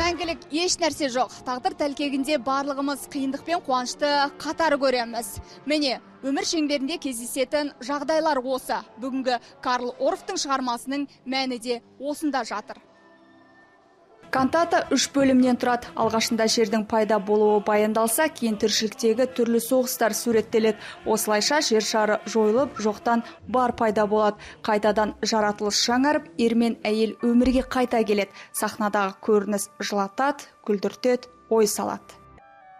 Мәңгілік еш нәрсе жоқ. Тағдыр тәлкегінде барлығымыз қиындық пен қуанышты қатар көреміз. Міне, өмір шеңберінде кездесетін жағдайлар осы. Бүгінгі Карл Орфтың шығармасының мәні де осында жатыр. Кантата 3 бөлімнен тұрады. Алғашында жердің пайда болуы баяндалса, кейін тіршіліктегі түрлі соғыстар суреттеледі. Осылайша жер шары жойылып, жоқтан бар пайда болады. Қайтадан жаратылыс жаңарып, ер мен әйел өмірге қайта келеді. Сахнадағы көрініс жылатады, күлдіртеді, ой салады.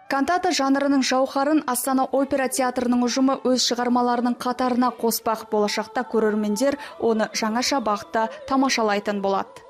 Кантата жанрының жауһарын Астана опера театрының ұжымы өз шығармаларының қатарына қоспақ. Болашақта көрермендер оны жаңаша бағытта тамашалайтын болады.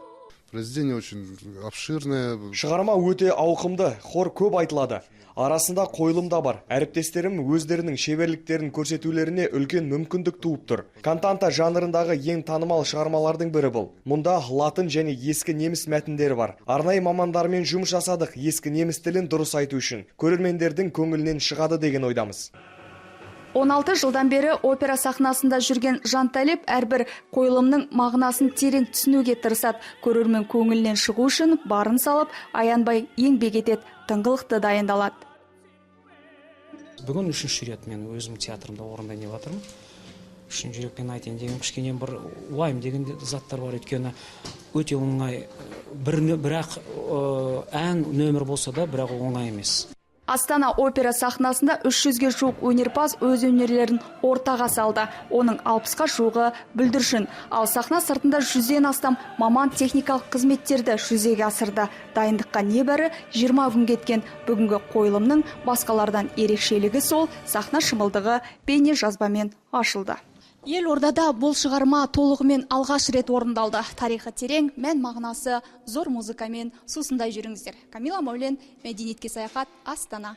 Произведение очень обширное. Шығарма өте ауқымды, хор көп айтылады. Арасында қойылым да бар. Әріптестерім өздерінің шеберліктерін көрсетулеріне үлкен мүмкіндік туып тұр. Кантата жанрындағы ең танымал шығармалардың бірі бұл. Мұнда латын және ескі неміс мәтіндері бар. Арнайы мамандармен жұмыс жасадық, ескі неміс тілін дұрыс айту үшін. Көрермендердің көңілінен шығады деген ойдамыз. 16 жылдан бері опера сахнасында жүрген Жанталеп әрбір қойылымның мағынасын терең түсінуге тырысады. Көрермен көңілінен шығу үшін барын салып, аянбай еңбек етеді, тыңғылықты дайындалады. Бүгін 3-ші рет мен өзім театрымда орындайын деп жатырмын. Шын жүрекпен айтайын деген кішкене бір уайым деген заттар бар, өйткені өте оңай, бірақ ән нөмір болса да, бірақ оңай емес. Астана опера сахнасында 300-ге жуық өнерпаз өз өнерлерін ортаға салды. Оның 60-қа жуығы бүлдіршін. Ал сахна сыртында 100-ден астам маман техникалық қызметтерді жүзеге асырды. Дайындыққа небәрі 20 күн кеткен. Бүгінгі қойылымның басқалардан ерекшелігі сол, сахна шымылдығы бейне жазбамен ашылды. Елордада бұл шығарма толығымен алғаш рет орындалды. Тарихы терең, мән мағынасы зор музыкамен сусындай жүріңіздер. Камила Маулен, мәдениетке саяхат, Астана.